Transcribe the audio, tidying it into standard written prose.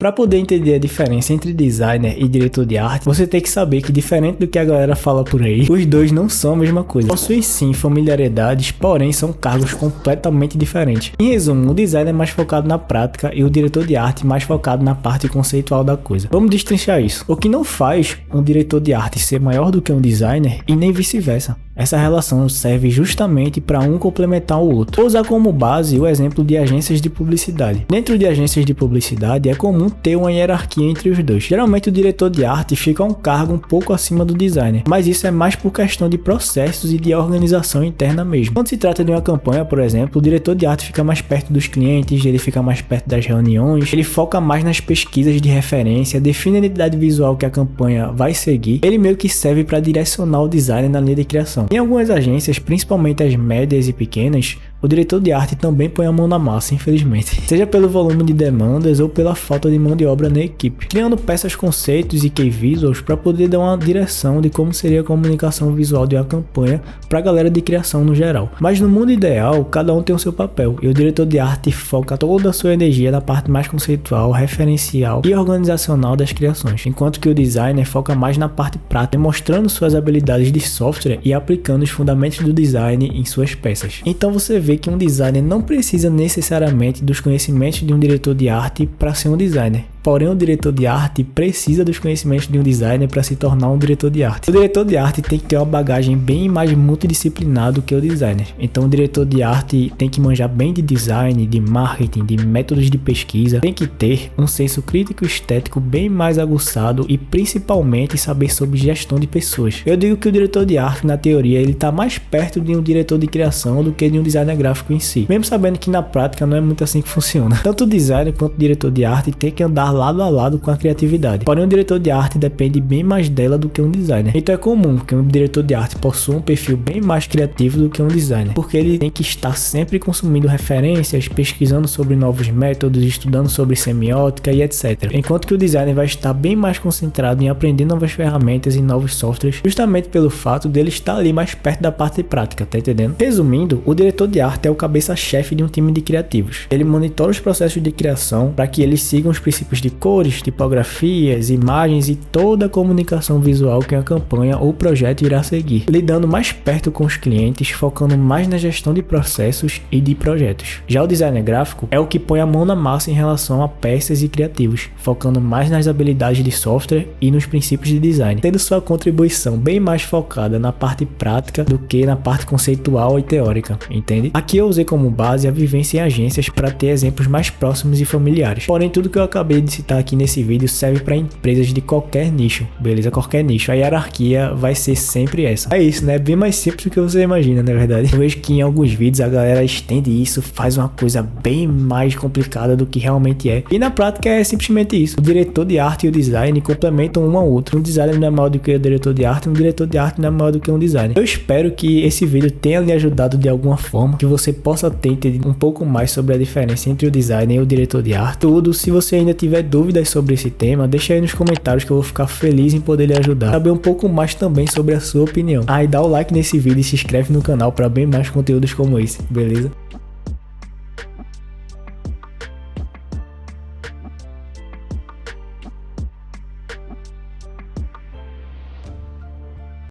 Para poder entender a diferença entre designer e diretor de arte, você tem que saber que, diferente do que a galera fala por aí, os dois não são a mesma coisa. Possuem sim familiaridades, porém são cargos completamente diferentes. Em resumo, o designer é mais focado na prática e o diretor de arte mais focado na parte conceitual da coisa. Vamos destrinchar isso. O que não faz um diretor de arte ser maior do que um designer e nem vice-versa. Essa relação serve justamente para um complementar o outro. Vou usar como base o exemplo de agências de publicidade. Dentro de agências de publicidade é comum ter uma hierarquia entre os dois. Geralmente o diretor de arte fica a um cargo um pouco acima do designer, mas isso é mais por questão de processos e de organização interna mesmo. Quando se trata de uma campanha, por exemplo, o diretor de arte fica mais perto dos clientes, ele fica mais perto das reuniões, ele foca mais nas pesquisas de referência, define a identidade visual que a campanha vai seguir, ele meio que serve para direcionar o designer na linha de criação. Em algumas agências, principalmente as médias e pequenas, o diretor de arte também põe a mão na massa, infelizmente, seja pelo volume de demandas ou pela falta de mão de obra na equipe, criando peças, conceitos e key visuals para poder dar uma direção de como seria a comunicação visual de uma campanha para a galera de criação no geral. Mas no mundo ideal, cada um tem o seu papel, e o diretor de arte foca toda a sua energia na parte mais conceitual, referencial e organizacional das criações, enquanto que o designer foca mais na parte prática, demonstrando suas habilidades de software e aplicando os fundamentos do design em suas peças. Então você vê que um designer não precisa necessariamente dos conhecimentos de um diretor de arte para ser um designer. Porém, o diretor de arte precisa dos conhecimentos de um designer para se tornar um diretor de arte. O diretor de arte tem que ter uma bagagem bem mais multidisciplinar do que o designer. Então, o diretor de arte tem que manjar bem de design, de marketing, de métodos de pesquisa. Tem que ter um senso crítico e estético bem mais aguçado e principalmente saber sobre gestão de pessoas. Eu digo que o diretor de arte, na teoria, ele está mais perto de um diretor de criação do que de um designer gráfico em si. Mesmo sabendo que na prática não é muito assim que funciona. Tanto o designer quanto o diretor de arte tem que andar lado a lado com a criatividade. Porém, o diretor de arte depende bem mais dela do que um designer. Então é comum que um diretor de arte possua um perfil bem mais criativo do que um designer, porque ele tem que estar sempre consumindo referências, pesquisando sobre novos métodos, estudando sobre semiótica e etc. Enquanto que o designer vai estar bem mais concentrado em aprender novas ferramentas e novos softwares, justamente pelo fato dele estar ali mais perto da parte prática, tá entendendo? Resumindo, o diretor de arte é o cabeça-chefe de um time de criativos. Ele monitora os processos de criação para que eles sigam os princípios de cores, tipografias, imagens e toda a comunicação visual que a campanha ou projeto irá seguir, lidando mais perto com os clientes, focando mais na gestão de processos e de projetos. Já o designer gráfico é o que põe a mão na massa em relação a peças e criativos, focando mais nas habilidades de software e nos princípios de design, tendo sua contribuição bem mais focada na parte prática do que na parte conceitual e teórica, entende? Aqui eu usei como base a vivência em agências para ter exemplos mais próximos e familiares, porém tudo que eu acabei de citar aqui nesse vídeo serve para empresas de qualquer nicho, beleza? Qualquer nicho. A hierarquia vai ser sempre essa. É isso, né? Bem mais simples do que você imagina, na verdade. Eu vejo que em alguns vídeos a galera estende isso, faz uma coisa bem mais complicada do que realmente é. E na prática é simplesmente isso. O diretor de arte e o design complementam um ao outro. Um designer não é maior do que o diretor de arte, um diretor de arte não é maior do que um designer. Eu espero que esse vídeo tenha lhe ajudado de alguma forma, que você possa ter entendido um pouco mais sobre a diferença entre o designer e o diretor de arte. Tudo, se você ainda tiver dúvidas sobre esse tema, deixa aí nos comentários que eu vou ficar feliz em poder lhe ajudar. Saber um pouco mais também sobre a sua opinião. E dá o like nesse vídeo e se inscreve no canal para bem mais conteúdos como esse, beleza?